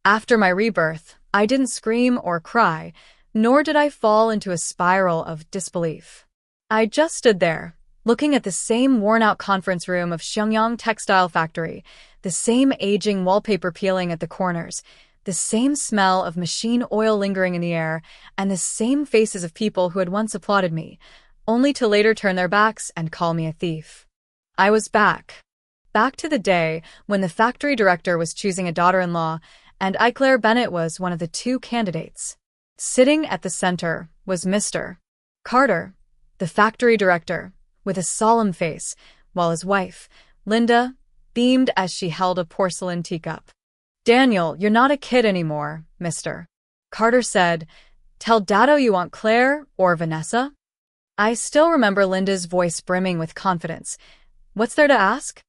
After my rebirth, I didn't scream or cry, nor did I fall into a spiral of disbelief. I just stood there, looking at the same worn-out conference room of Shenyang Textile Factory, the same aging wallpaper peeling at the corners, the same smell of machine oil lingering in the air, and the same faces of people who had once applauded me, only to later turn their backs and call me a thief. I was back. Back to the day when the factory director was choosing a daughter-in-law, and Claire Bennett was one of the two candidates. Sitting at the center was Mr. Carter, the factory director, with a solemn face, while his wife, Linda, beamed as she held a porcelain teacup. "Daniel, you're not a kid anymore, Mr. Carter said. Tell Dado you want Claire or Vanessa?" I still remember Linda's voice brimming with confidence. "What's there to ask?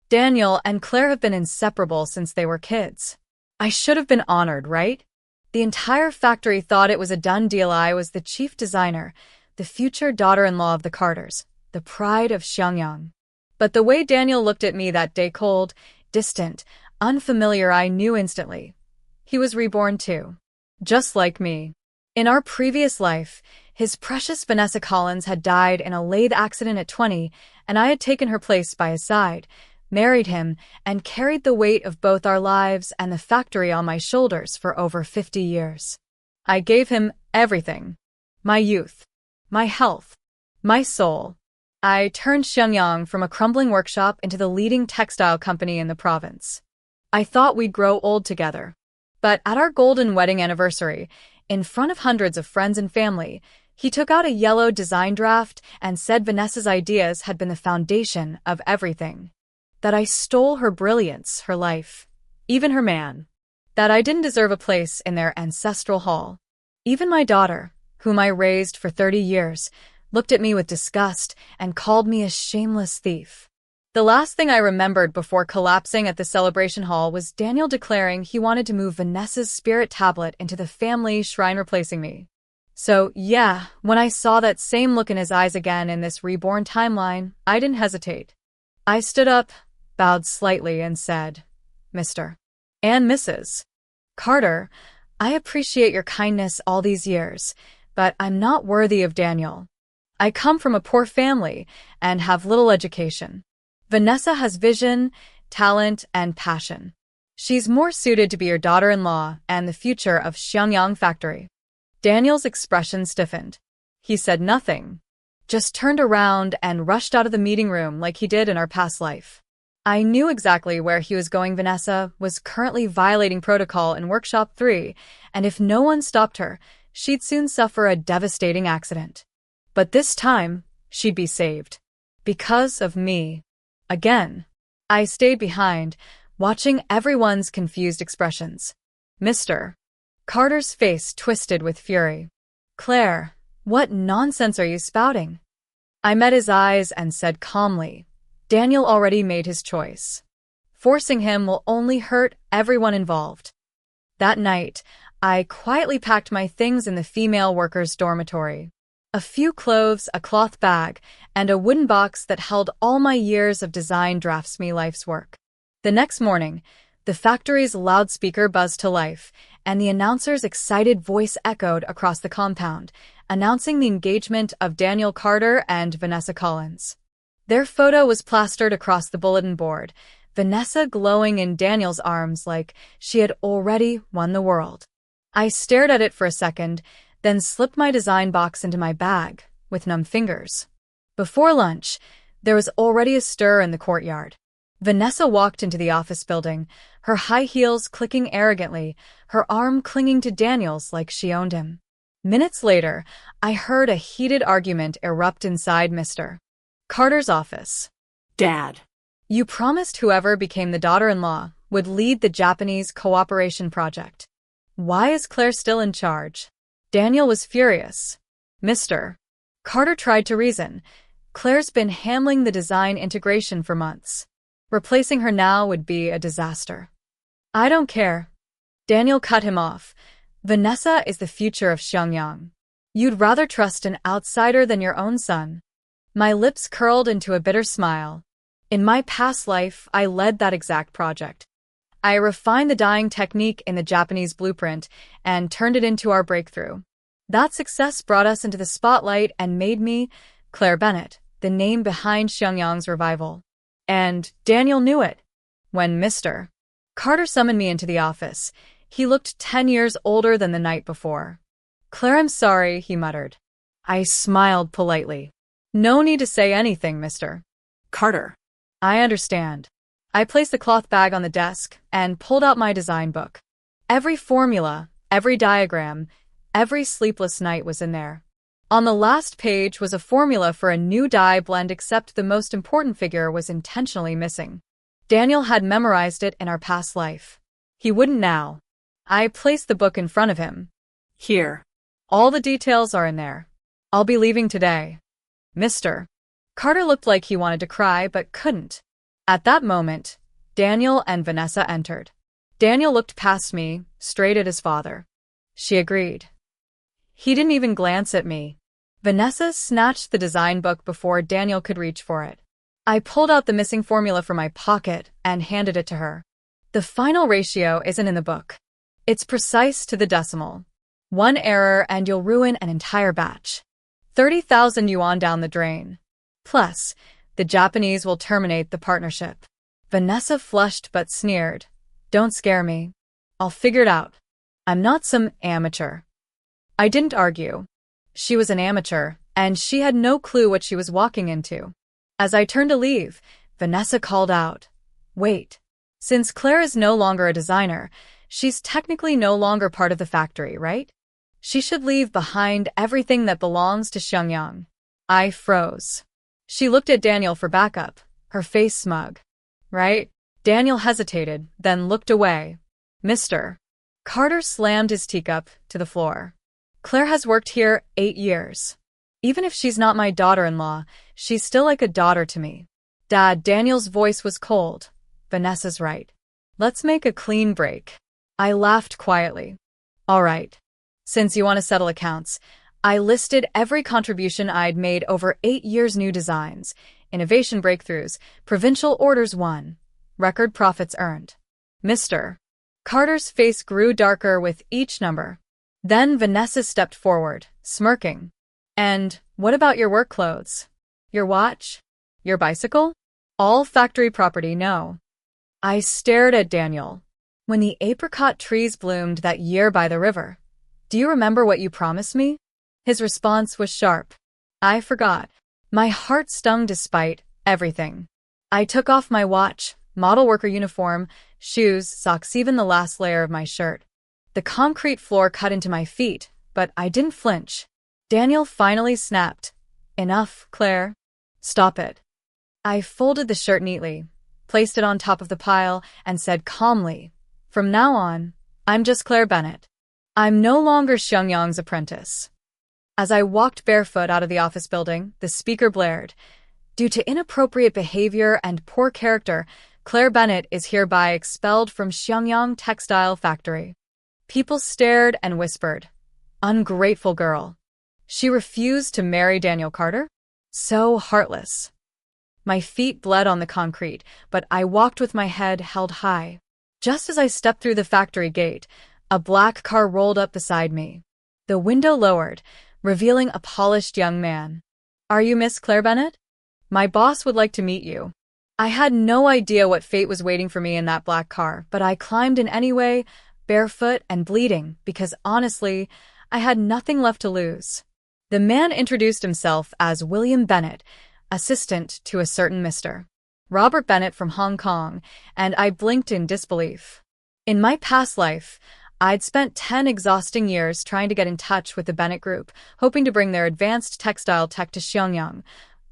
Daniel and Claire have been inseparable since they were kids. I should have been honored, right? The entire factory thought it was a done deal. I was the chief designer, the future daughter-in-law of the Carters, the pride of Shenyang. But the way Daniel looked at me that day, cold, distant, unfamiliar, I knew instantly. He was reborn too. Just like me. In our previous life, his precious Vanessa Collins had died in a lathe accident at 20, and I had taken her place by his side, married him, and carried the weight of both our lives and the factory on my shoulders for over 50 years. I gave him everything. My youth. My health. My soul. I turned Shenyang from a crumbling workshop into the leading textile company in the province. I thought we'd grow old together. But at our golden wedding anniversary, in front of hundreds of friends and family, he took out a yellow design draft and said Vanessa's ideas had been the foundation of everything. That I stole her brilliance, her life, even her man. That I didn't deserve a place in their ancestral hall. Even my daughter, whom I raised for 30 years, looked at me with disgust and called me a shameless thief. The last thing I remembered before collapsing at the celebration hall was Daniel declaring he wanted to move Vanessa's spirit tablet into the family shrine, replacing me. So, yeah, when I saw that same look in his eyes again in this reborn timeline, I didn't hesitate. I stood up, bowed slightly, and said, "Mr. and Mrs. Carter, I appreciate your kindness all these years, but I'm not worthy of Daniel. I come from a poor family and have little education. Vanessa has vision, talent, and passion. She's more suited to be your daughter-in-law and the future of Shenyang Factory." Daniel's expression stiffened. He said nothing, just turned around and rushed out of the meeting room like he did in our past life. I knew exactly where he was going. Vanessa was currently violating protocol in Workshop 3, and if no one stopped her, she'd soon suffer a devastating accident. But this time, she'd be saved. Because of me. Again. I stayed behind, watching everyone's confused expressions. Mr. Carter's face twisted with fury. "Claire, what nonsense are you spouting?" I met his eyes and said calmly, "Daniel already made his choice. Forcing him will only hurt everyone involved." That night, I quietly packed my things in the female workers' dormitory. A few clothes, a cloth bag, and a wooden box that held all my years of design drafts me life's work. The next morning, the factory's loudspeaker buzzed to life, and the announcer's excited voice echoed across the compound, announcing the engagement of Daniel Carter and Vanessa Collins. Their photo was plastered across the bulletin board, Vanessa glowing in Daniel's arms like she had already won the world. I stared at it for a second, then slipped my design box into my bag with numb fingers. Before lunch, there was already a stir in the courtyard. Vanessa walked into the office building, her high heels clicking arrogantly, her arm clinging to Daniel's like she owned him. Minutes later, I heard a heated argument erupt inside Mr. Carter's office. "Dad, You promised whoever became the daughter-in-law would lead the Japanese cooperation project. Why is Claire still in charge?" Daniel was furious. Mr. Carter tried to reason. Claire's been handling the design integration for months. Replacing her now would be a disaster. "I don't care." Daniel cut him off. "Vanessa is the future of Shenyang. You'd rather trust an outsider than your own son." My lips curled into a bitter smile. In my past life, I led that exact project. I refined the dyeing technique in the Japanese blueprint and turned it into our breakthrough. That success brought us into the spotlight and made me Claire Bennett, the name behind Xiangyang's revival. And Daniel knew it. When Mr. Carter summoned me into the office, he looked 10 years older than the night before. "Claire, I'm sorry," he muttered. I smiled politely. "No need to say anything, Mr. Carter. I understand." I placed the cloth bag on the desk and pulled out my design book. Every formula, every diagram, every sleepless night was in there. On the last page was a formula for a new dye blend, except the most important figure was intentionally missing. Daniel had memorized it in our past life. He wouldn't now. I placed the book in front of him. "Here. All the details are in there. I'll be leaving today." Mr. Carter looked like he wanted to cry but couldn't. At that moment, Daniel and Vanessa entered. Daniel looked past me, straight at his father. She agreed. He didn't even glance at me. Vanessa snatched the design book before Daniel could reach for it. I pulled out the missing formula from my pocket and handed it to her. "The final ratio isn't in the book. It's precise to the decimal. One error and you'll ruin an entire batch. 30,000 yuan down the drain. Plus, the Japanese will terminate the partnership." Vanessa flushed but sneered. "Don't scare me. I'll figure it out. I'm not some amateur." I didn't argue. She was an amateur, and she had no clue what she was walking into. As I turned to leave, Vanessa called out, "Wait. Since Claire is no longer a designer, she's technically no longer part of the factory, right? She should leave behind everything that belongs to Xiangyang." I froze. She looked at Daniel for backup, her face smug. "Right?" Daniel hesitated, then looked away. Mr. Carter slammed his teacup to the floor. "Claire has worked here 8 years. Even if she's not my daughter-in-law, she's still like a daughter to me." "Dad," Daniel's voice was cold. "Vanessa's right. Let's make a clean break." I laughed quietly. "All right. Since you want to settle accounts," I listed every contribution I'd made over 8 years: new designs, innovation breakthroughs, provincial orders won, record profits earned. Mr. Carter's face grew darker with each number. Then Vanessa stepped forward, smirking. "And what about your work clothes? Your watch? Your bicycle? All factory property, no?" I stared at Daniel. "When the apricot trees bloomed that year by the river, do you remember what you promised me?" His response was sharp. "I forgot." My heart stung despite everything. I took off my watch, model worker uniform, shoes, socks, even the last layer of my shirt. The concrete floor cut into my feet, but I didn't flinch. Daniel finally snapped. "Enough, Claire. Stop it." I folded the shirt neatly, placed it on top of the pile, and said calmly, "From now on, I'm just Claire Bennett. I'm no longer Xiangyang's apprentice." As I walked barefoot out of the office building, the speaker blared. "Due to inappropriate behavior and poor character, Claire Bennett is hereby expelled from Xiangyang Textile Factory." People stared and whispered, "Ungrateful girl. She refused to marry Daniel Carter? So heartless." My feet bled on the concrete, but I walked with my head held high. Just as I stepped through the factory gate, a black car rolled up beside me. The window lowered, revealing a polished young man. "Are you Miss Claire Bennett? My boss would like to meet you." I had no idea what fate was waiting for me in that black car, but I climbed in anyway, barefoot and bleeding, because honestly, I had nothing left to lose. The man introduced himself as William Bennett, assistant to a certain Mr. Robert Bennett from Hong Kong, and I blinked in disbelief. In my past life, I'd spent 10 exhausting years trying to get in touch with the Bennett Group, hoping to bring their advanced textile tech to Xiangyang,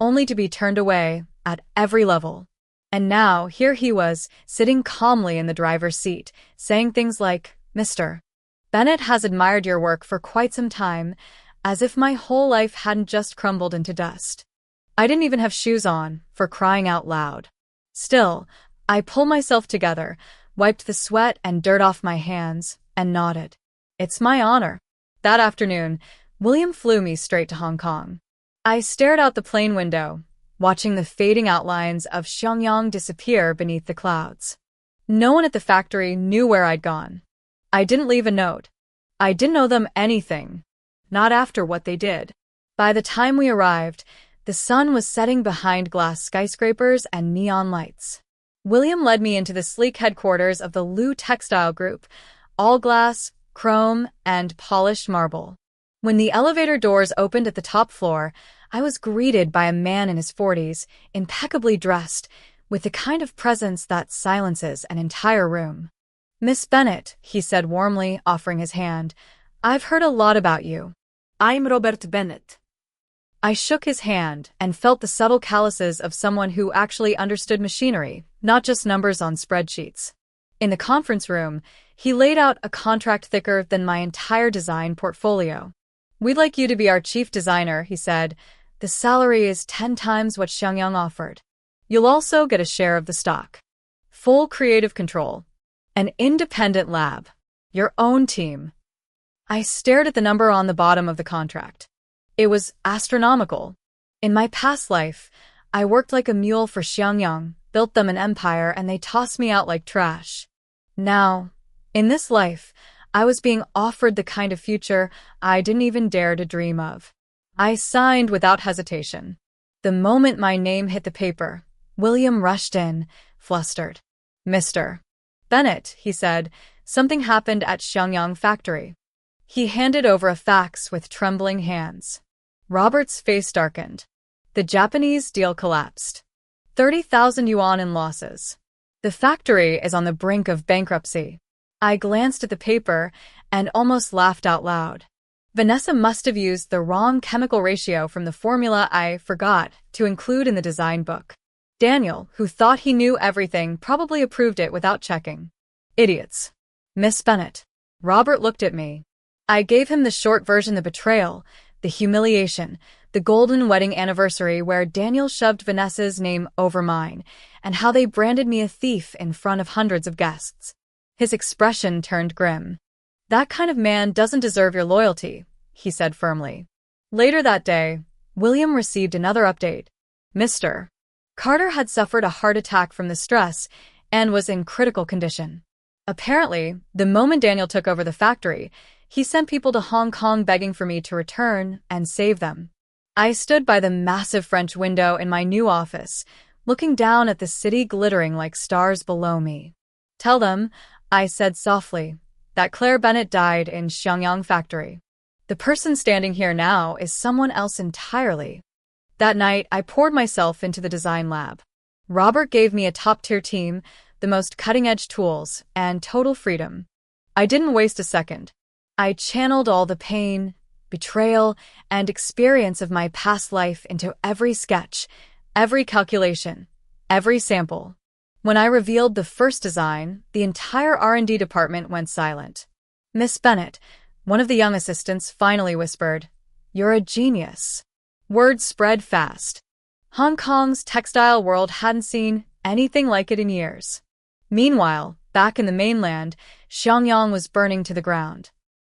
only to be turned away at every level. And now, here he was, sitting calmly in the driver's seat, saying things like, "Mr. Bennett has admired your work for quite some time," as if my whole life hadn't just crumbled into dust. I didn't even have shoes on, for crying out loud. Still, I pulled myself together, wiped the sweat and dirt off my hands, and nodded. "It's my honor." That afternoon, William flew me straight to Hong Kong. I stared out the plane window, watching the fading outlines of Xiangyang disappear beneath the clouds. No one at the factory knew where I'd gone. I didn't leave a note. I didn't owe them anything. Not after what they did. By the time we arrived, the sun was setting behind glass skyscrapers and neon lights. William led me into the sleek headquarters of the Lu Textile Group, all glass, chrome, and polished marble. When the elevator doors opened at the top floor, I was greeted by a man in his 40s, impeccably dressed, with the kind of presence that silences an entire room. "Miss Bennett," he said warmly, offering his hand, "I've heard a lot about you." "I'm Robert Bennett." I shook his hand and felt the subtle calluses of someone who actually understood machinery, not just numbers on spreadsheets. In the conference room, he laid out a contract thicker than my entire design portfolio. "We'd like you to be our chief designer," he said. "The salary is 10 times what Xiangyang offered. You'll also get a share of the stock. Full creative control. An independent lab. Your own team." I stared at the number on the bottom of the contract. It was astronomical. In my past life, I worked like a mule for Xiangyang, built them an empire, and they tossed me out like trash. Now, in this life, I was being offered the kind of future I didn't even dare to dream of. I signed without hesitation. The moment my name hit the paper, William rushed in, flustered. "Mr. Bennett," he said, "something happened at Xiangyang factory." He handed over a fax with trembling hands. Robert's face darkened. The Japanese deal collapsed. 30,000 yuan in losses. The factory is on the brink of bankruptcy. I glanced at the paper and almost laughed out loud. Vanessa must have used the wrong chemical ratio from the formula I forgot to include in the design book. Daniel, who thought he knew everything, probably approved it without checking. Idiots. "Miss Bennett." Robert looked at me. I gave him the short version: the betrayal, the humiliation, the golden wedding anniversary where Daniel shoved Vanessa's name over mine, and how they branded me a thief in front of hundreds of guests. His expression turned grim. "That kind of man doesn't deserve your loyalty," he said firmly. Later that day, William received another update. Mr. Carter had suffered a heart attack from the stress and was in critical condition. Apparently, the moment Daniel took over the factory, he sent people to Hong Kong begging for me to return and save them. I stood by the massive French window in my new office, looking down at the city glittering like stars below me. "Tell them," I said softly, "that Claire Bennett died in Xiangyang factory. The person standing here now is someone else entirely." That night, I poured myself into the design lab. Robert gave me a top-tier team, the most cutting-edge tools, and total freedom. I didn't waste a second. I channeled all the pain, betrayal, and experience of my past life into every sketch, every calculation, every sample. When I revealed the first design, the entire R&D department went silent. "Miss Bennett," one of the young assistants finally whispered, "You're a genius." Word spread fast. Hong Kong's textile world hadn't seen anything like it in years. Meanwhile, back in the mainland, Xiangyang was burning to the ground.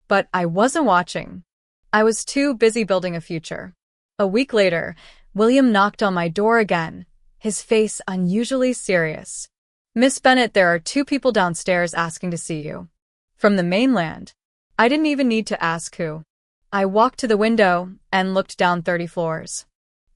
But I wasn't watching. I was too busy building a future. A week later, William knocked on my door again, his face unusually serious. "Miss Bennett, there are 2 people downstairs asking to see you." From the mainland. I didn't even need to ask who. I walked to the window and looked down 30 floors.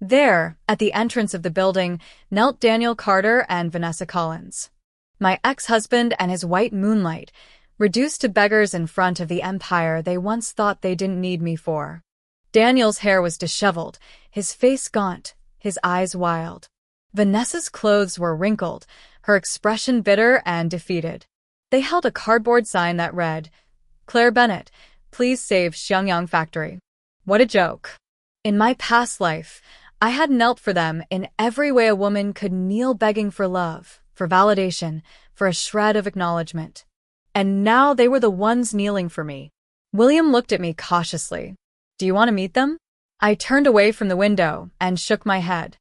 There, at the entrance of the building, knelt Daniel Carter and Vanessa Collins. My ex-husband and his white moonlight, reduced to beggars in front of the empire they once thought they didn't need me for. Daniel's hair was disheveled, his face gaunt, his eyes wild. Vanessa's clothes were wrinkled, her expression bitter and defeated. They held a cardboard sign that read, "Claire Bennett, please save Xiangyang factory." What a joke. In my past life, I had knelt for them in every way a woman could kneel, begging for love, for validation, for a shred of acknowledgement. And now they were the ones kneeling for me. William looked at me cautiously. "Do you want to meet them?" I turned away from the window and shook my head.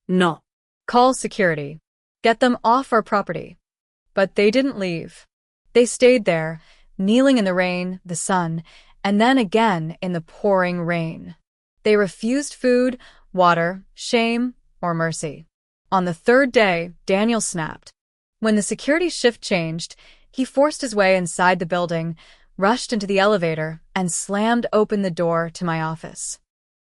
"No." "Call security. Get them off our property." But they didn't leave. They stayed there, kneeling in the rain, the sun, and then again in the pouring rain. They refused food, water, shame, or mercy. On the 3rd day, Daniel snapped. When the security shift changed, he forced his way inside the building, rushed into the elevator, and slammed open the door to my office.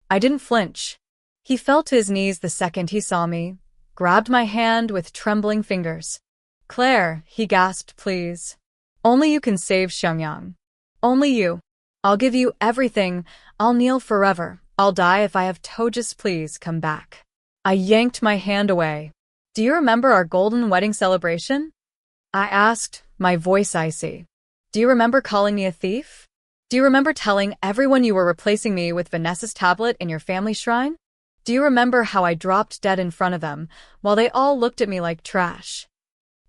I didn't flinch. He fell to his knees the second he saw me, grabbed my hand with trembling fingers. "Claire," he gasped, "please. Only you can save Xiangyang. Only you. I'll give you everything. I'll kneel forever. I'll die if I have to. Just please come back." I yanked my hand away. "Do you remember our golden wedding celebration?" I asked, my voice icy. "Do you remember calling me a thief? Do you remember telling everyone you were replacing me with Vanessa's tablet in your family shrine? Do you remember how I dropped dead in front of them, while they all looked at me like trash?"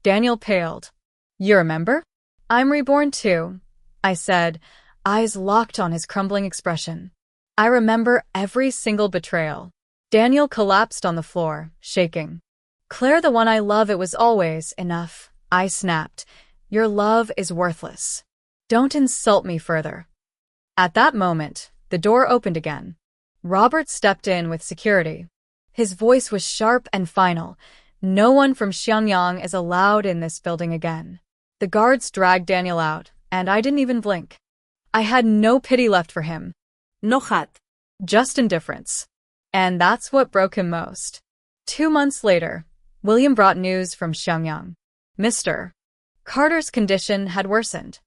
Daniel paled. "You remember?" "I'm reborn too," I said, eyes locked on his crumbling expression. "I remember every single betrayal." Daniel collapsed on the floor, shaking. "Claire, the one I love, it was always enough," I snapped. "Your love is worthless. Don't insult me further." At that moment, the door opened again. Robert stepped in with security. His voice was sharp and final. "No one from Xiangyang is allowed in this building again." The guards dragged Daniel out, and I didn't even blink. I had no pity left for him. No hat. Just indifference. And that's what broke him most. 2 months later, William brought news from Xiangyang. Mr. Carter's condition had worsened.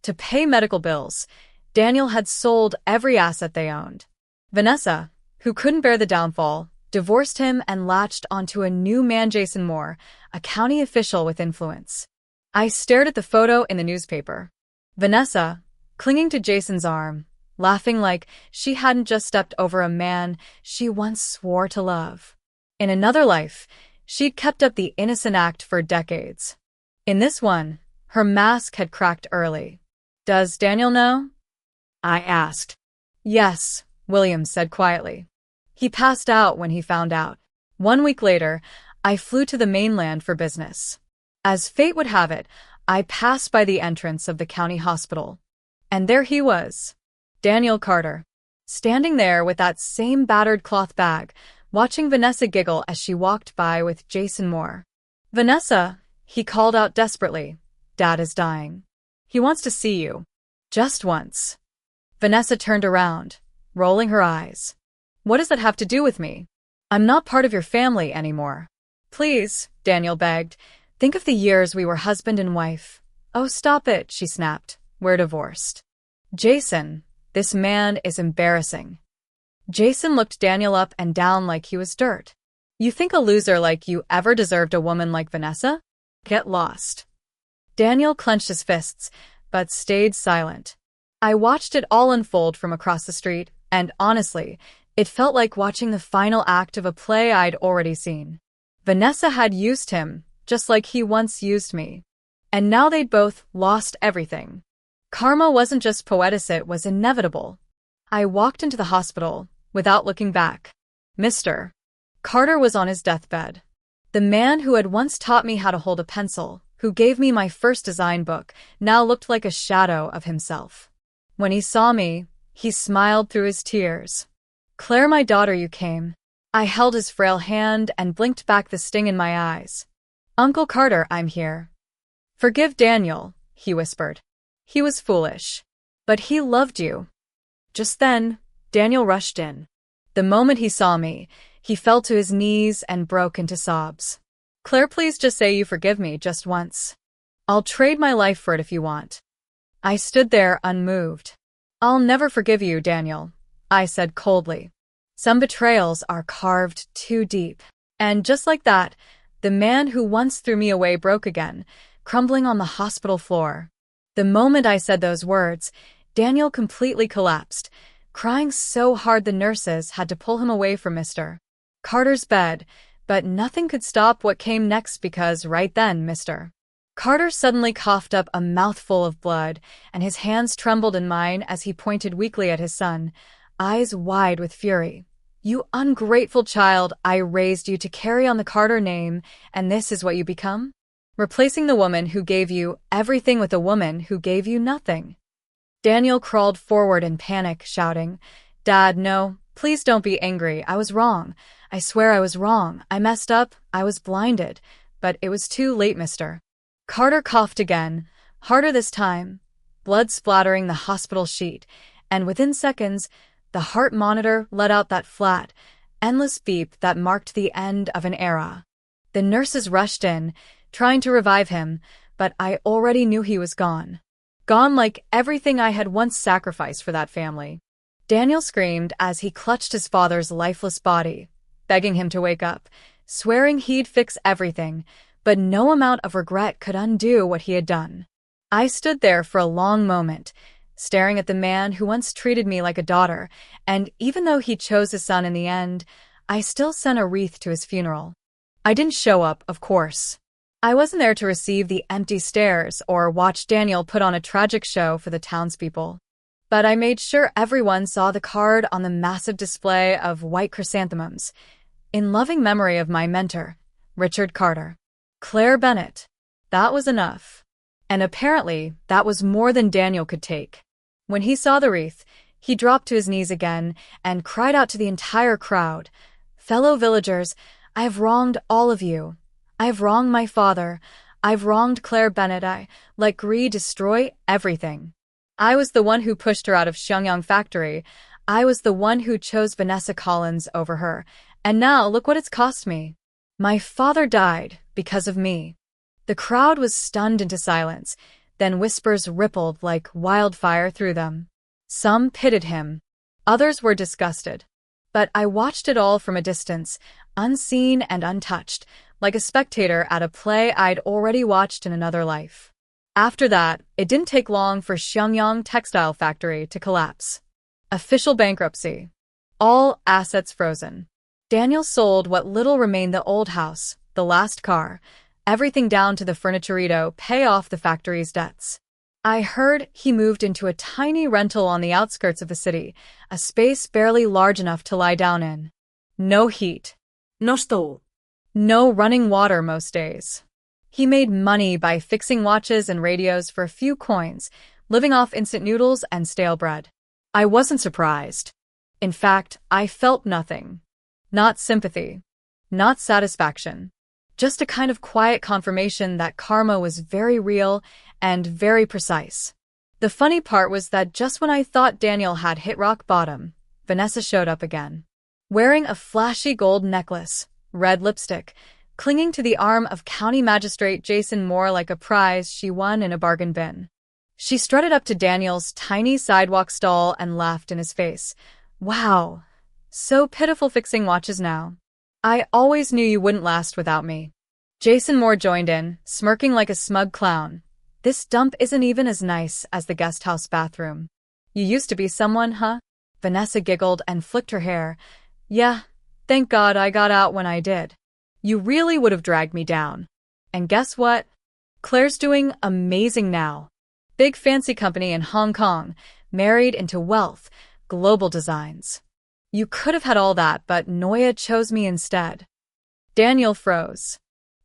To pay medical bills, Daniel had sold every asset they owned. Vanessa, who couldn't bear the downfall, divorced him and latched onto a new man, Jason Moore, a county official with influence. I stared at the photo in the newspaper. Vanessa, clinging to Jason's arm, laughing like she hadn't just stepped over a man she once swore to love. In another life, she'd kept up the innocent act for decades. In this one, her mask had cracked early. "Does Daniel know?" I asked. "Yes," William said quietly. "He passed out when he found out." 1 week later, I flew to the mainland for business. As fate would have it, I passed by the entrance of the county hospital. And there he was, Daniel Carter, standing there with that same battered cloth bag, watching Vanessa giggle as she walked by with Jason Moore. "Vanessa," he called out desperately, "Dad is dying. He wants to see you. Just once." Vanessa turned around, rolling her eyes. "What does that have to do with me? I'm not part of your family anymore." "Please," Daniel begged, "think of the years we were husband and wife." "Oh, stop it," she snapped. "We're divorced." "Jason, this man is embarrassing." Jason looked Daniel up and down like he was dirt. "You think a loser like you ever deserved a woman like Vanessa? Get lost." Daniel clenched his fists, but stayed silent. I watched it all unfold from across the street, and honestly, it felt like watching the final act of a play I'd already seen. Vanessa had used him, just like he once used me. And now they'd both lost everything. Karma wasn't just poetic, it was inevitable. I walked into the hospital, without looking back. Mr. Carter was on his deathbed. The man who had once taught me how to hold a pencil, who gave me my first design book, now looked like a shadow of himself. When he saw me, he smiled through his tears. "Claire, my daughter, you came." I held his frail hand and blinked back the sting in my eyes. "Uncle Carter, I'm here." "Forgive Daniel," he whispered. "He was foolish. But he loved you." Just then, Daniel rushed in. The moment he saw me, he fell to his knees and broke into sobs. "Claire, please just say you forgive me just once. I'll trade my life for it if you want." I stood there unmoved. "I'll never forgive you, Daniel," I said coldly. "Some betrayals are carved too deep." And just like that, the man who once threw me away broke again, crumbling on the hospital floor. The moment I said those words, Daniel completely collapsed, crying so hard the nurses had to pull him away from Mr. Carter's bed, but nothing could stop what came next because right then, Mr. Carter suddenly coughed up a mouthful of blood, and his hands trembled in mine as he pointed weakly at his son, eyes wide with fury. "You ungrateful child, I raised you to carry on the Carter name, and this is what you become? Replacing the woman who gave you everything with a woman who gave you nothing." Daniel crawled forward in panic, shouting, "Dad, no, please don't be angry. I was wrong. I swear I was wrong. I messed up. I was blinded. But it was too late, Mr. Carter coughed again, harder this time, blood splattering the hospital sheet, and within seconds, the heart monitor let out that flat, endless beep that marked the end of an era. The nurses rushed in, trying to revive him, but I already knew he was gone. Gone like everything I had once sacrificed for that family. Daniel screamed as he clutched his father's lifeless body, begging him to wake up, swearing he'd fix everything, but no amount of regret could undo what he had done. I stood there for a long moment, staring at the man who once treated me like a daughter, and even though he chose his son in the end, I still sent a wreath to his funeral. I didn't show up, of course. I wasn't there to receive the empty stares or watch Daniel put on a tragic show for the townspeople. But I made sure everyone saw the card on the massive display of white chrysanthemums, in loving memory of my mentor, Richard Carter. Claire Bennett. That was enough. And apparently, that was more than Daniel could take. When he saw the wreath, he dropped to his knees again and cried out to the entire crowd, "Fellow villagers, I have wronged all of you. I have wronged my father. I've wronged Claire Bennett. I let greed destroy everything. I was the one who pushed her out of Xiangyang factory. I was the one who chose Vanessa Collins over her. And now look what it's cost me. My father died because of me." The crowd was stunned into silence, then whispers rippled like wildfire through them. Some pitied him. Others were disgusted. But I watched it all from a distance, unseen and untouched, like a spectator at a play I'd already watched in another life. After that, it didn't take long for Xiangyang Textile Factory to collapse. Official bankruptcy. All assets frozen. Daniel sold what little remained: the old house, the last car, everything down to the furniturito, pay off the factory's debts. I heard he moved into a tiny rental on the outskirts of the city, a space barely large enough to lie down in. No heat. No stove. No running water most days. He made money by fixing watches and radios for a few coins, living off instant noodles and stale bread. I wasn't surprised. In fact, I felt nothing. Not sympathy. Not satisfaction. Just a kind of quiet confirmation that karma was very real and very precise. The funny part was that just when I thought Daniel had hit rock bottom, Vanessa showed up again. Wearing a flashy gold necklace, red lipstick, clinging to the arm of County Magistrate Jason Moore like a prize she won in a bargain bin. She strutted up to Daniel's tiny sidewalk stall and laughed in his face. "Wow. So pitiful fixing watches now. I always knew you wouldn't last without me." Jason Moore joined in, smirking like a smug clown. "This dump isn't even as nice as the guest house bathroom. You used to be someone, huh?" Vanessa giggled and flicked her hair. "Yeah, thank God I got out when I did. You really would have dragged me down. And guess what? Claire's doing amazing now. Big fancy company in Hong Kong, married into wealth, global designs. You could have had all that, but Noya chose me instead." Daniel froze.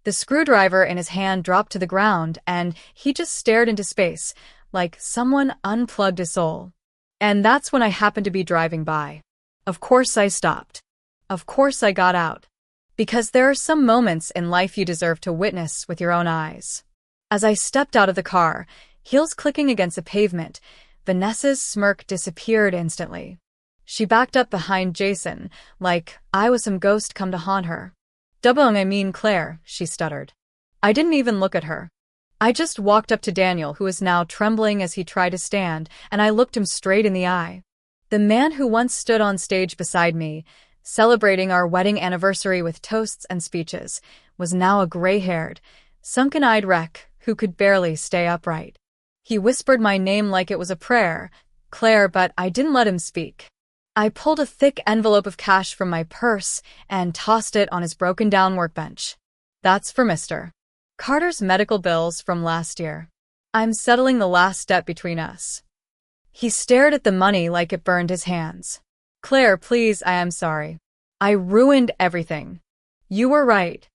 The screwdriver in his hand dropped to the ground, and he just stared into space, like someone unplugged his soul. And that's when I happened to be driving by. Of course I stopped. Of course I got out. Because there are some moments in life you deserve to witness with your own eyes. As I stepped out of the car, heels clicking against the pavement, Vanessa's smirk disappeared instantly. She backed up behind Jason, like I was some ghost come to haunt her. I mean Claire," she stuttered. I didn't even look at her. I just walked up to Daniel, who was now trembling as he tried to stand, and I looked him straight in the eye. The man who once stood on stage beside me, celebrating our wedding anniversary with toasts and speeches, was now a gray-haired, sunken-eyed wreck who could barely stay upright. He whispered my name like it was a prayer, "Claire," but I didn't let him speak. I pulled a thick envelope of cash from my purse and tossed it on his broken-down workbench. "That's for Mr. Carter's medical bills from last year. I'm settling the last debt between us." He stared at the money like it burned his hands. "Claire, please, I am sorry. I ruined everything. You were right.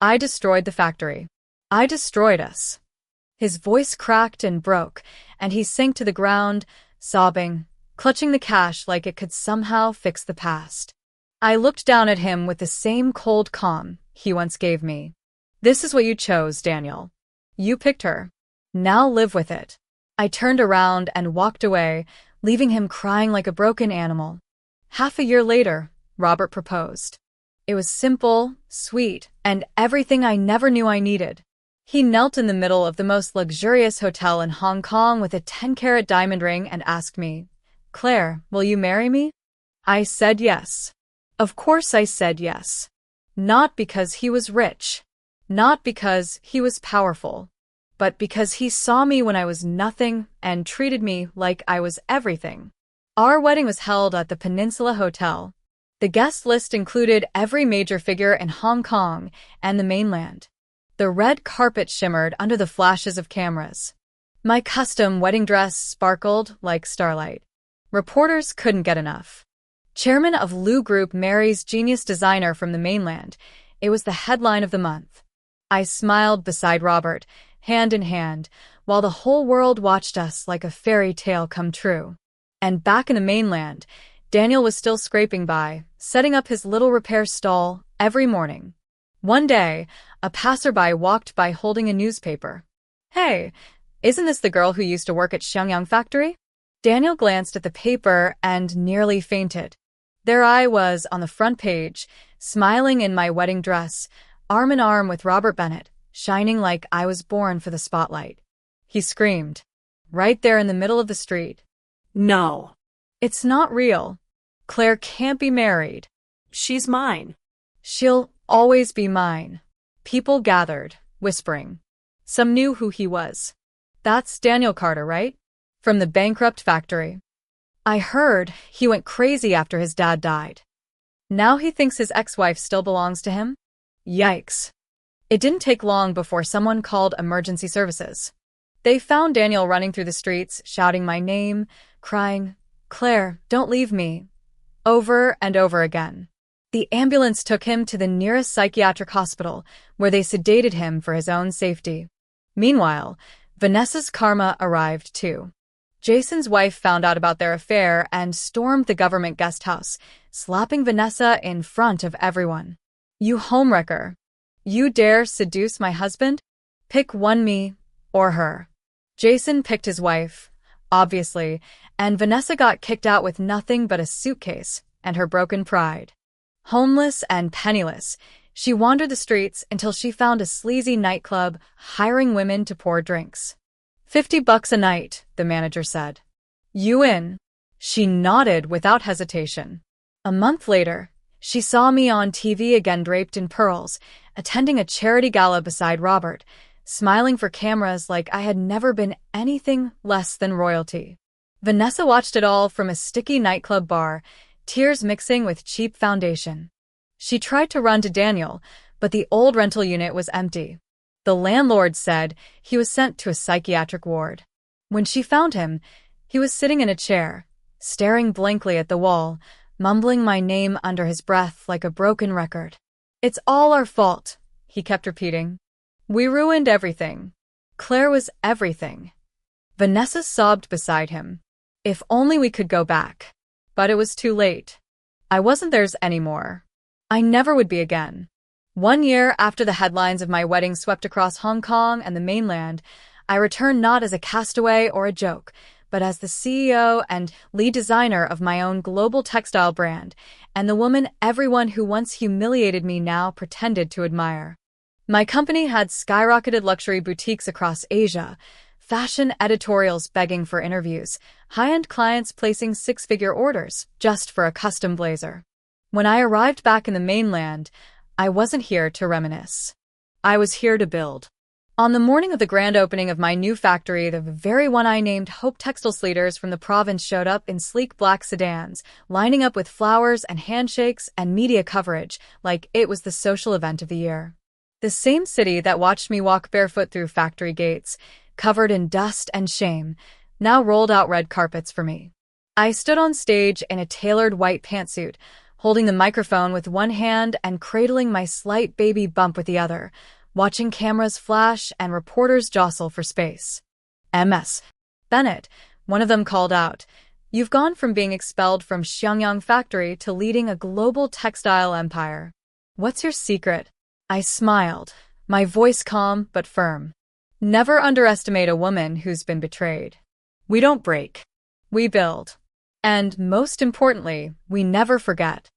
I destroyed the factory. I destroyed us." His voice cracked and broke, and he sank to the ground, sobbing, clutching the cash like it could somehow fix the past. I looked down at him with the same cold calm he once gave me. "This is what you chose, Daniel. You picked her. Now live with it. I turned around and walked away, leaving him crying like a broken animal. Half a year later, Robert proposed. It was simple, sweet, and everything I never knew I needed. He knelt in the middle of the most luxurious hotel in Hong Kong with a 10-carat diamond ring and asked me, "Claire, will you marry me?" I said yes. Of course I said yes. Not because he was rich. Not because he was powerful. But because he saw me when I was nothing and treated me like I was everything. Our wedding was held at the Peninsula Hotel. The guest list included every major figure in Hong Kong and the mainland. The red carpet shimmered under the flashes of cameras. My custom wedding dress sparkled like starlight. Reporters couldn't get enough. Chairman of Lu Group marries genius designer from the mainland. It was the headline of the month. I smiled beside Robert, hand in hand, while the whole world watched us like a fairy tale come true. And back in the mainland, Daniel was still scraping by, setting up his little repair stall every morning. One day, a passerby walked by holding a newspaper. "Hey, isn't this the girl who used to work at Shenyang factory?" Daniel glanced at the paper and nearly fainted. There I was on the front page, smiling in my wedding dress, arm in arm with Robert Bennett, shining like I was born for the spotlight. He screamed, right there in the middle of the street. No. "It's not real. Claire can't be married. She's mine." She'll always be mine." People gathered, whispering. Some knew who he was. "That's Daniel Carter, right? From the bankrupt factory. I heard he went crazy after his dad died. Now he thinks his ex-wife still belongs to him? Yikes." It didn't take long before someone called emergency services. They found Daniel running through the streets, shouting my name, crying, "Claire, don't leave me," over and over again. The ambulance took him to the nearest psychiatric hospital, where they sedated him for his own safety. Meanwhile, Vanessa's karma arrived too. Jason's wife found out about their affair and stormed the government guest house, slapping Vanessa in front of everyone. "You homewrecker. You dare seduce my husband? Pick one, me or her." Jason picked his wife, obviously, and Vanessa got kicked out with nothing but a suitcase and her broken pride. Homeless and penniless, she wandered the streets until she found a sleazy nightclub hiring women to pour drinks. $50 a night, the manager said. "You in?" She nodded without hesitation. A month later, she saw me on TV again draped in pearls, attending a charity gala beside Robert, smiling for cameras like I had never been anything less than royalty. Vanessa watched it all from a sticky nightclub bar, tears mixing with cheap foundation. She tried to run to Daniel, but the old rental unit was empty. The landlord said he was sent to a psychiatric ward. When she found him, he was sitting in a chair, staring blankly at the wall, mumbling my name under his breath like a broken record. "It's all our fault," he kept repeating. "We ruined everything. Claire was everything." Vanessa sobbed beside him. "If only we could go back." But it was too late. I wasn't theirs anymore. I never would be again. 1 year after the headlines of my wedding swept across Hong Kong and the mainland, I returned not as a castaway or a joke, but as the CEO and lead designer of my own global textile brand, and the woman everyone who once humiliated me now pretended to admire. My company had skyrocketed luxury boutiques across Asia, fashion editorials begging for interviews, high-end clients placing six-figure orders just for a custom blazer. When I arrived back in the mainland, I wasn't here to reminisce. I was here to build. On the morning of the grand opening of my new factory, the very one I named Hope, textiles leaders from the province showed up in sleek black sedans, lining up with flowers and handshakes and media coverage like it was the social event of the year. The same city that watched me walk barefoot through factory gates, covered in dust and shame, now rolled out red carpets for me. I stood on stage in a tailored white pantsuit, holding the microphone with one hand and cradling my slight baby bump with the other, watching cameras flash and reporters jostle for space. "Ms. Bennett," one of them called out, "you've gone from being expelled from Shenyang factory to leading a global textile empire. What's your secret?" I smiled, my voice calm but firm. Never underestimate a woman who's been betrayed. We don't break. We build. And most importantly, we never forget.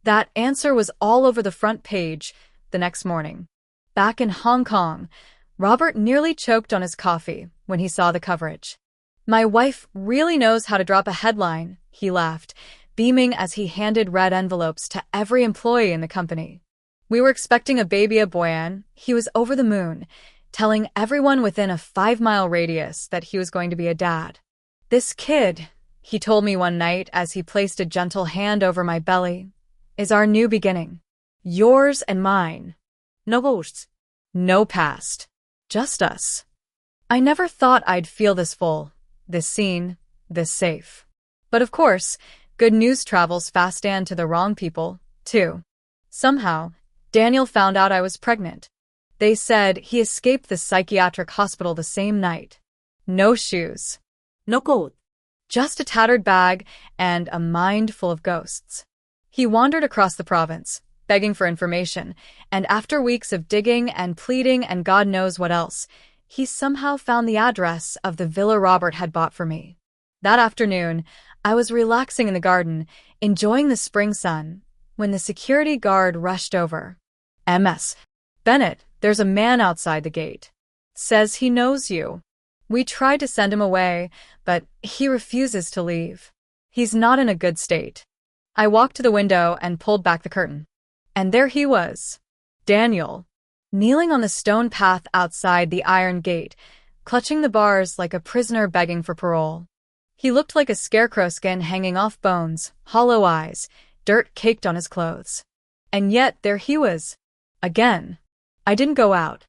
That answer was all over the front page the next morning. Back in Hong Kong, Robert nearly choked on his coffee when he saw the coverage. My wife really knows how to drop a headline, he laughed, beaming as he handed red envelopes to every employee in the company. We were expecting a baby boy and he was over the moon, telling everyone within a 5-mile radius that he was going to be a dad. This kid, he told me one night as he placed a gentle hand over my belly, is our new beginning. Yours and mine. No ghosts. No past. Just us. I never thought I'd feel this full, this seen, this safe. But of course, good news travels fast and to the wrong people, too. Somehow, Daniel found out I was pregnant. They said he escaped the psychiatric hospital the same night. No shoes. No coat. Just a tattered bag and a mind full of ghosts. He wandered across the province, begging for information, and after weeks of digging and pleading and God knows what else, he somehow found the address of the villa Robert had bought for me. That afternoon, I was relaxing in the garden, enjoying the spring sun, when the security guard rushed over. "Ms. Bennett, there's a man outside the gate. Says he knows you." We tried to send him away, but he refuses to leave. He's not in a good state. I walked to the window and pulled back the curtain. And there he was, Daniel, kneeling on the stone path outside the iron gate, clutching the bars like a prisoner begging for parole. He looked like a scarecrow skin hanging off bones, hollow eyes, dirt caked on his clothes. And yet there he was. Again. I didn't go out.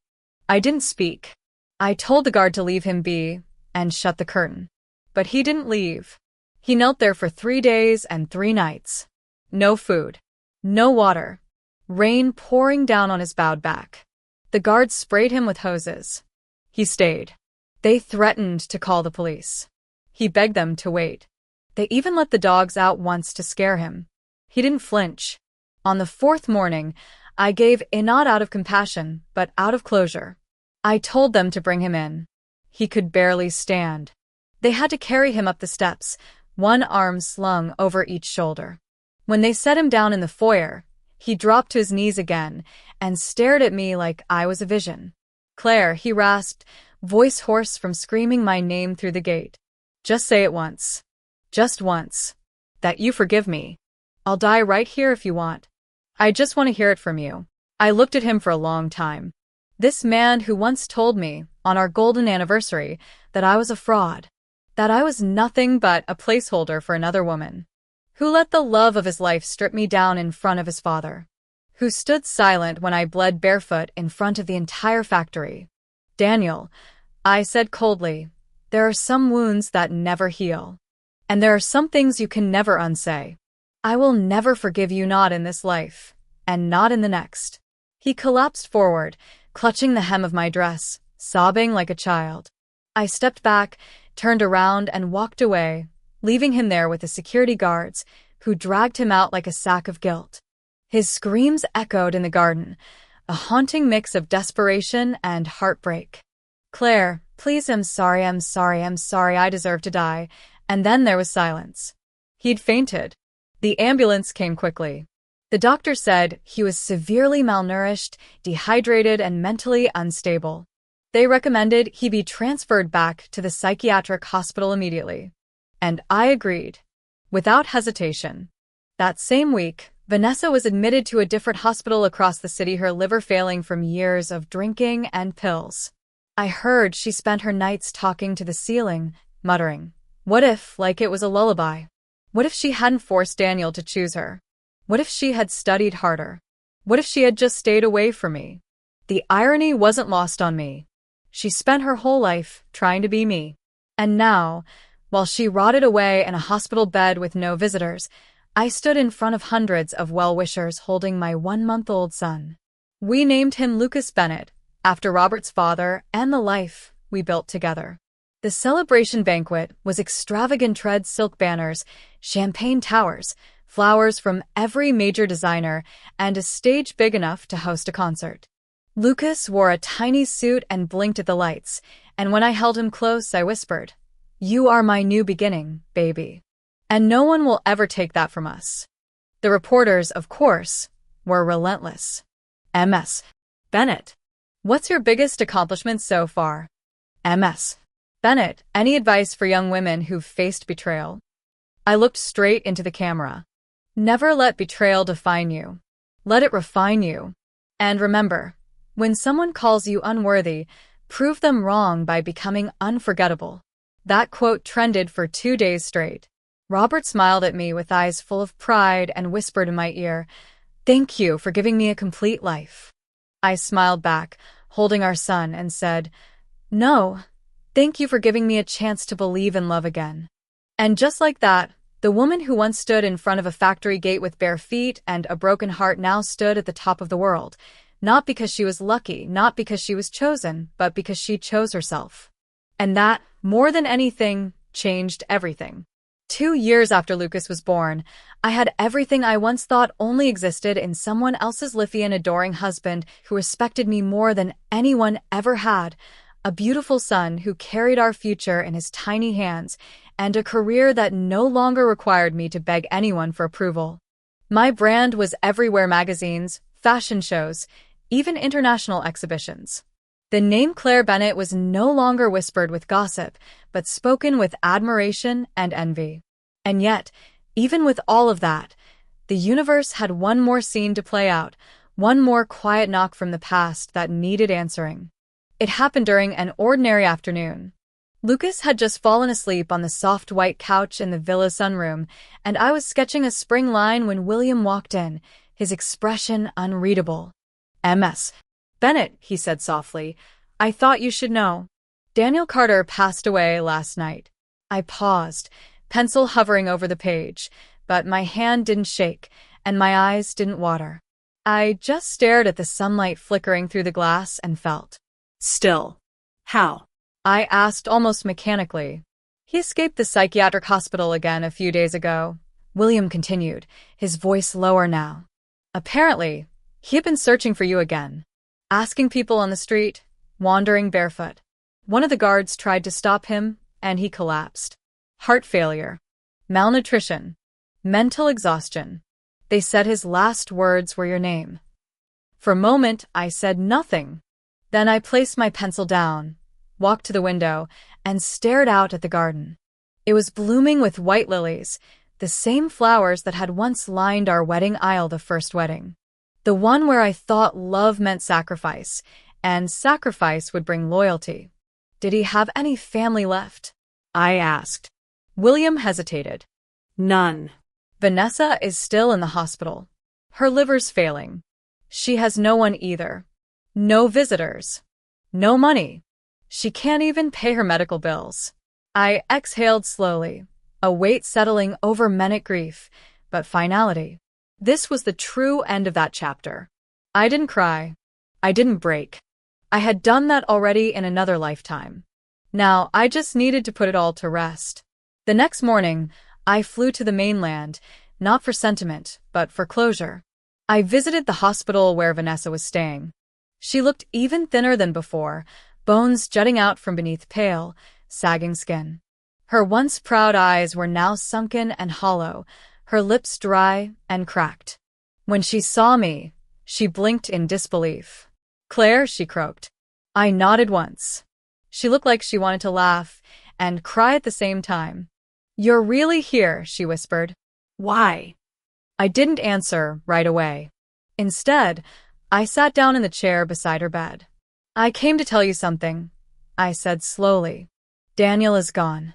I didn't speak. I told the guard to leave him be and shut the curtain. But he didn't leave. He knelt there for 3 days and 3 nights. No food. No water. Rain pouring down on his bowed back. The guards sprayed him with hoses. He stayed. They threatened to call the police. He begged them to wait. They even let the dogs out once to scare him. He didn't flinch. On the 4th morning, I gave in not out of compassion, but out of closure. I told them to bring him in. He could barely stand. They had to carry him up the steps, one arm slung over each shoulder. When they set him down in the foyer, he dropped to his knees again and stared at me like I was a vision. "Claire," he rasped, voice hoarse from screaming my name through the gate. "Just say it once. Just once. That you forgive me. I'll die right here if you want. I just want to hear it from you." I looked at him for a long time. This man who once told me, on our golden anniversary, that I was a fraud. That I was nothing but a placeholder for another woman. Who let the love of his life strip me down in front of his father. Who stood silent when I bled barefoot in front of the entire factory. "Daniel," I said coldly, "there are some wounds that never heal. And there are some things you can never unsay. I will never forgive you, not in this life, and not in the next." He collapsed forward, clutching the hem of my dress, sobbing like a child. I stepped back, turned around, and walked away, leaving him there with the security guards, who dragged him out like a sack of guilt. His screams echoed in the garden, a haunting mix of desperation and heartbreak. "Claire, please, I'm sorry, I deserve to die." And then there was silence. He'd fainted. The ambulance came quickly. The doctor said he was severely malnourished, dehydrated, and mentally unstable. They recommended he be transferred back to the psychiatric hospital immediately. And I agreed, without hesitation. That same week, Vanessa was admitted to a different hospital across the city, her liver failing from years of drinking and pills. I heard she spent her nights talking to the ceiling, muttering, "What if, like it was a lullaby? What if she hadn't forced Daniel to choose her? What if she had studied harder? What if she had just stayed away from me?" The irony wasn't lost on me. She spent her whole life trying to be me. And now, while she rotted away in a hospital bed with no visitors, I stood in front of hundreds of well-wishers holding my 1-month-old son. We named him Lucas Bennett, after Robert's father and the life we built together. The celebration banquet was extravagant red silk banners, champagne towers, flowers from every major designer, and a stage big enough to host a concert. Lucas wore a tiny suit and blinked at the lights, and when I held him close, I whispered, "You are my new beginning, baby. And no one will ever take that from us." The reporters, of course, were relentless. MS. Bennett. What's your biggest accomplishment so far? MS. Bennett, any advice for young women who've faced betrayal? I looked straight into the camera. Never let betrayal define you. Let it refine you. And remember, when someone calls you unworthy, prove them wrong by becoming unforgettable. That quote trended for 2 days straight. Robert smiled at me with eyes full of pride and whispered in my ear, "Thank you for giving me a complete life." I smiled back, holding our son, and said, "No, thank you for giving me a chance to believe in love again." And just like that, the woman who once stood in front of a factory gate with bare feet and a broken heart now stood at the top of the world. Not because she was lucky, not because she was chosen, but because she chose herself. And that, more than anything, changed everything. 2 years after Lucas was born, I had everything I once thought only existed in someone else's Lithian adoring husband who respected me more than anyone ever had, a beautiful son who carried our future in his tiny hands, and a career that no longer required me to beg anyone for approval. My brand was everywhere: magazines, fashion shows, even international exhibitions. The name Claire Bennett was no longer whispered with gossip, but spoken with admiration and envy. And yet, even with all of that, the universe had one more scene to play out, one more quiet knock from the past that needed answering. It happened during an ordinary afternoon. Lucas had just fallen asleep on the soft white couch in the villa sunroom, and I was sketching a spring line when William walked in, his expression unreadable. "MS. Bennett," he said softly, "I thought you should know. Daniel Carter passed away last night." I paused, pencil hovering over the page, but my hand didn't shake, and my eyes didn't water. I just stared at the sunlight flickering through the glass and felt. Still. How? I asked almost mechanically. "He escaped the psychiatric hospital again a few days ago," William continued, his voice lower now. "Apparently, he had been searching for you again. Asking people on the street, wandering barefoot. One of the guards tried to stop him, and he collapsed. Heart failure, malnutrition, mental exhaustion. They said his last words were your name." For a moment, I said nothing. Then I placed my pencil down, walked to the window, and stared out at the garden. It was blooming with white lilies, the same flowers that had once lined our wedding aisle the first wedding. The one where I thought love meant sacrifice, and sacrifice would bring loyalty. Did he have any family left? I asked. William hesitated. None. Vanessa is still in the hospital. Her liver's failing. She has no one either. No visitors. No money. She can't even pay her medical bills. I exhaled slowly, a weight settling over manic grief, but finality. This was the true end of that chapter. I didn't cry. I didn't break. I had done that already in another lifetime. Now, I just needed to put it all to rest. The next morning, I flew to the mainland, not for sentiment, but for closure. I visited the hospital where Vanessa was staying. She looked even thinner than before, bones jutting out from beneath pale, sagging skin. Her once proud eyes were now sunken and hollow, her lips dry and cracked. When she saw me, she blinked in disbelief. "Claire," she croaked. I nodded once. She looked like she wanted to laugh and cry at the same time. "You're really here," she whispered. Why? I didn't answer right away. Instead, I sat down in the chair beside her bed. "I came to tell you something," I said slowly. "Daniel is gone."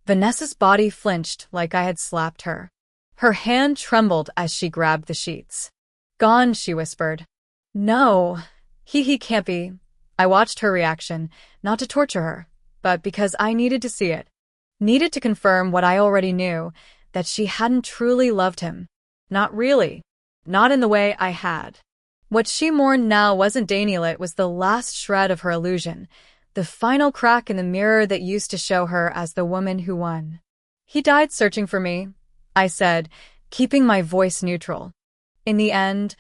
Vanessa's body flinched like I had slapped her. Her hand trembled as she grabbed the sheets. "Gone," she whispered. "No, he can't be." I watched her reaction, not to torture her, but because I needed to see it. Needed to confirm what I already knew, that she hadn't truly loved him. Not really. Not in the way I had. What she mourned now wasn't Daniel, it was the last shred of her illusion, the final crack in the mirror that used to show her as the woman who won. "He died searching for me," I said, keeping my voice neutral. In the end,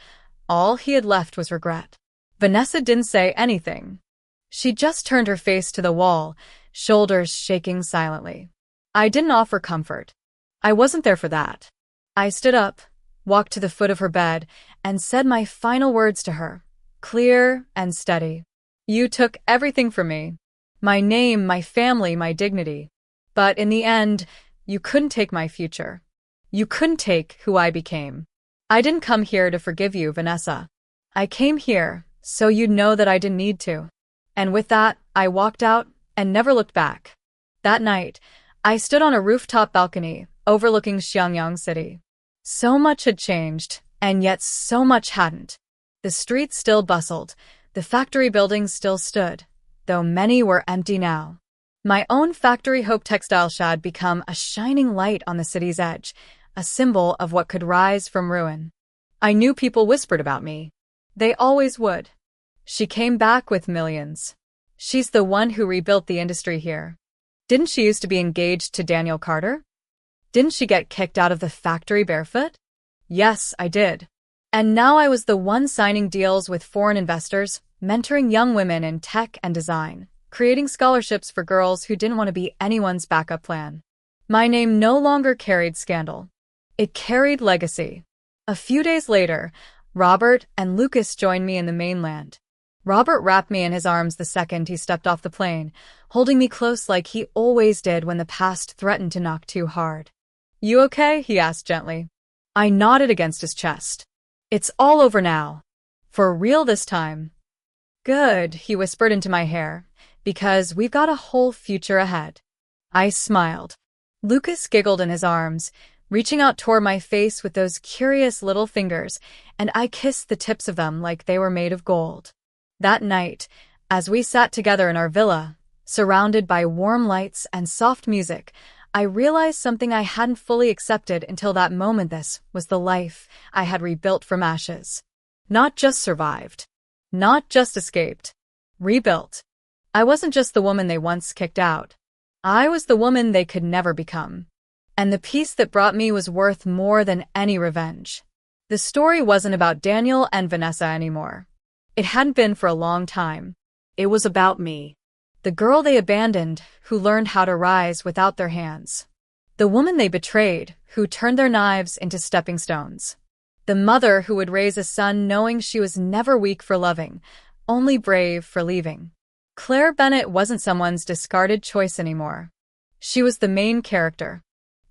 all he had left was regret. Vanessa didn't say anything. She just turned her face to the wall, shoulders shaking silently. I didn't offer comfort. I wasn't there for that. I stood up, walked to the foot of her bed, and said my final words to her, clear and steady. You took everything from me. My name, my family, my dignity. But in the end, you couldn't take my future. You couldn't take who I became. I didn't come here to forgive you, Vanessa. I came here so you'd know that I didn't need to. And with that, I walked out and never looked back. That night, I stood on a rooftop balcony overlooking Xiangyang City. So much had changed, and yet so much hadn't. The streets still bustled, the factory buildings still stood, though many were empty now. My own factory Hope Textile had become a shining light on the city's edge, a symbol of what could rise from ruin. I knew people whispered about me. They always would. She came back with millions. She's the one who rebuilt the industry here. Didn't she used to be engaged to Daniel Carter? Didn't she get kicked out of the factory barefoot? Yes, I did. And now I was the one signing deals with foreign investors, mentoring young women in tech and design, creating scholarships for girls who didn't want to be anyone's backup plan. My name no longer carried scandal. It carried legacy. A few days later, Robert and Lucas joined me in the mainland. Robert wrapped me in his arms the second he stepped off the plane, holding me close like he always did when the past threatened to knock too hard. You okay? He asked gently. I nodded against his chest. It's all over now. For real this time. Good, he whispered into my hair, because we've got a whole future ahead. I smiled. Lucas giggled in his arms, reaching out toward my face with those curious little fingers, and I kissed the tips of them like they were made of gold. That night, as we sat together in our villa, surrounded by warm lights and soft music, I realized something I hadn't fully accepted until that moment. This was the life I had rebuilt from ashes. Not just survived. Not just escaped. Rebuilt. I wasn't just the woman they once kicked out. I was the woman they could never become. And the peace that brought me was worth more than any revenge. The story wasn't about Daniel and Vanessa anymore. It hadn't been for a long time. It was about me. The girl they abandoned, who learned how to rise without their hands. The woman they betrayed, who turned their knives into stepping stones. The mother who would raise a son knowing she was never weak for loving, only brave for leaving. Claire Bennett wasn't someone's discarded choice anymore. She was the main character.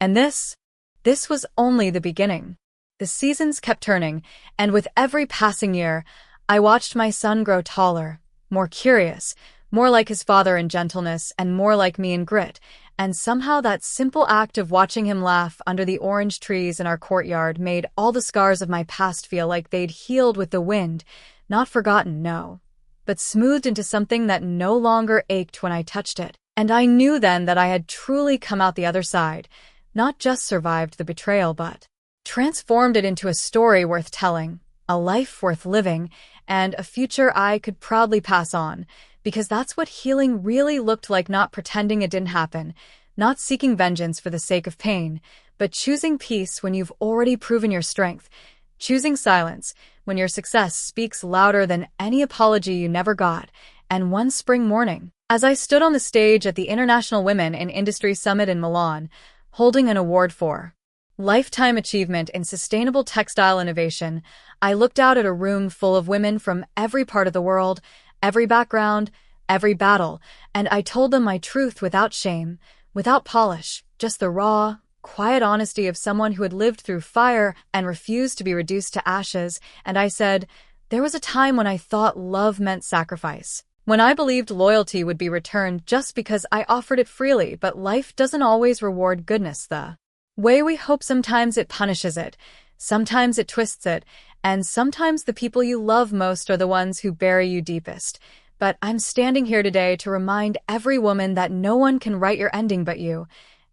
And this was only the beginning. The seasons kept turning, and with every passing year, I watched my son grow taller, more curious, more like his father in gentleness and more like me in grit, and somehow that simple act of watching him laugh under the orange trees in our courtyard made all the scars of my past feel like they'd healed with the wind, not forgotten, no, but smoothed into something that no longer ached when I touched it. And I knew then that I had truly come out the other side, not just survived the betrayal but transformed it into a story worth telling, a life worth living, and a future I could proudly pass on, because that's what healing really looked like, not pretending it didn't happen, not seeking vengeance for the sake of pain, but choosing peace when you've already proven your strength, choosing silence when your success speaks louder than any apology you never got. And one spring morning, as I stood on the stage at the International Women in Industry Summit in Milan, holding an award for Lifetime Achievement in Sustainable Textile Innovation, I looked out at a room full of women from every part of the world, every background, every battle, and I told them my truth without shame, without polish, just the raw, quiet honesty of someone who had lived through fire and refused to be reduced to ashes. And I said, there was a time when I thought love meant sacrifice, when I believed loyalty would be returned just because I offered it freely, but life doesn't always reward goodness the way we hope. Sometimes it punishes it, sometimes it twists it, and sometimes the people you love most are the ones who bury you deepest. But I'm standing here today to remind every woman that no one can write your ending but you.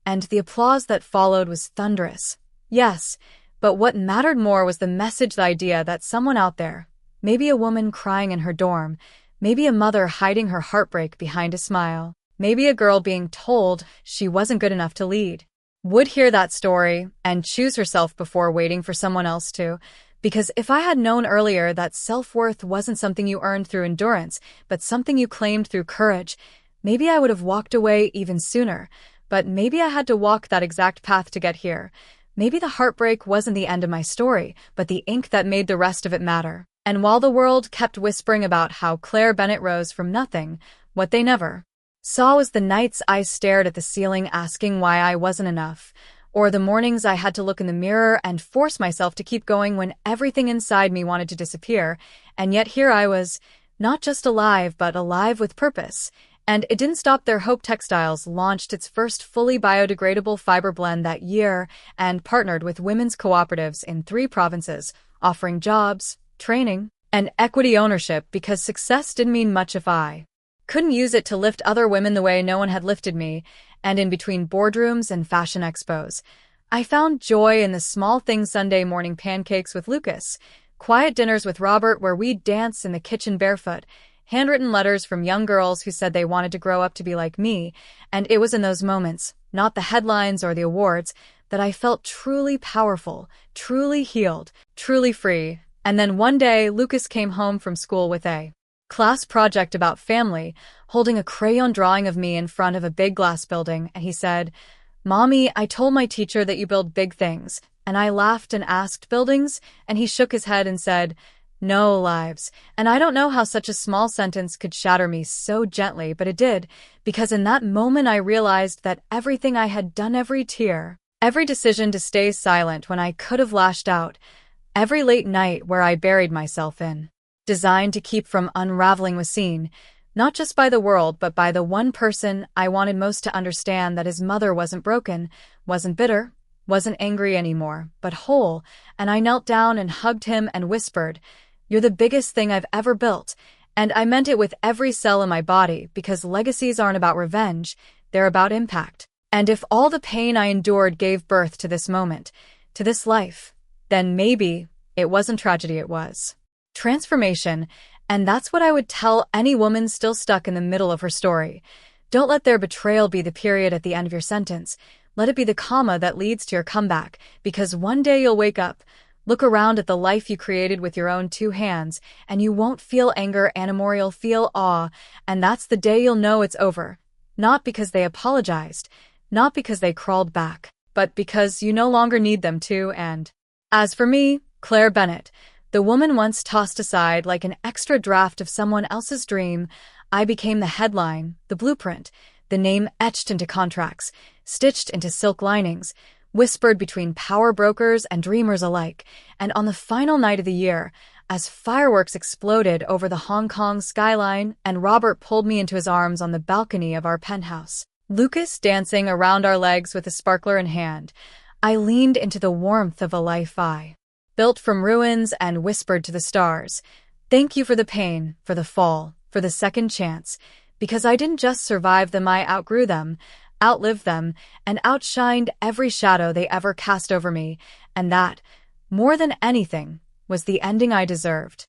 And the applause that followed was thunderous. Yes, but what mattered more was the message, the idea that someone out there, maybe a woman crying in her dorm, maybe a mother hiding her heartbreak behind a smile, maybe a girl being told she wasn't good enough to lead, would hear that story and choose herself before waiting for someone else to, Because if I had known earlier that self-worth wasn't something you earned through endurance, but something you claimed through courage, maybe I would have walked away even sooner. But maybe I had to walk that exact path to get here. Maybe the heartbreak wasn't the end of my story, but the ink that made the rest of it matter. And while the world kept whispering about how Claire Bennett rose from nothing, what they never saw was the nights I stared at the ceiling asking why I wasn't enough, or the mornings I had to look in the mirror and force myself to keep going when everything inside me wanted to disappear. And yet here I was, not just alive, but alive with purpose. And it didn't stop there. Hope Textiles launched its first fully biodegradable fiber blend that year and partnered with women's cooperatives in 3 provinces, offering jobs, training, and equity ownership because success didn't mean much if I couldn't use it to lift other women the way no one had lifted me. And in between boardrooms and fashion expos, I found joy in the small things: Sunday morning pancakes with Lucas, quiet dinners with Robert where we'd dance in the kitchen barefoot, handwritten letters from young girls who said they wanted to grow up to be like me. And it was in those moments, not the headlines or the awards, that I felt truly powerful, truly healed, truly free. And then one day, Lucas came home from school with a class project about family, holding a crayon drawing of me in front of a big glass building, and he said, "Mommy, I told my teacher that you build big things." And I laughed and asked, "Buildings?" And he shook his head and said, "No, lives." And I don't know how such a small sentence could shatter me so gently, but it did, because in that moment I realized that everything I had done, every tear, every decision to stay silent when I could have lashed out, every late night where I buried myself in, designed to keep from unraveling, was seen, not just by the world, but by the one person I wanted most to understand that his mother wasn't broken, wasn't bitter, wasn't angry anymore, but whole. And I knelt down and hugged him and whispered, "You're the biggest thing I've ever built." And I meant it with every cell in my body, because legacies aren't about revenge, they're about impact. And if all the pain I endured gave birth to this moment, to this life, then maybe it wasn't tragedy, it was transformation. And that's what I would tell any woman still stuck in the middle of her story. Don't let their betrayal be the period at the end of your sentence. Let it be the comma that leads to your comeback, because one day you'll wake up, look around at the life you created with your own 2 hands, and you won't feel anger anymore, you'll feel awe, and that's the day you'll know it's over. Not because they apologized, not because they crawled back, but because you no longer need them to. And as for me, Claire Bennett, the woman once tossed aside like an extra draft of someone else's dream, I became the headline, the blueprint, the name etched into contracts, stitched into silk linings, whispered between power brokers and dreamers alike. And on the final night of the year, as fireworks exploded over the Hong Kong skyline and Robert pulled me into his arms on the balcony of our penthouse, Lucas dancing around our legs with a sparkler in hand, I leaned into the warmth of a life I built from ruins and whispered to the stars, "Thank you for the pain, for the fall, for the second chance, because I didn't just survive them, I outgrew them, outlived them, and outshined every shadow they ever cast over me." And that, more than anything, was the ending I deserved.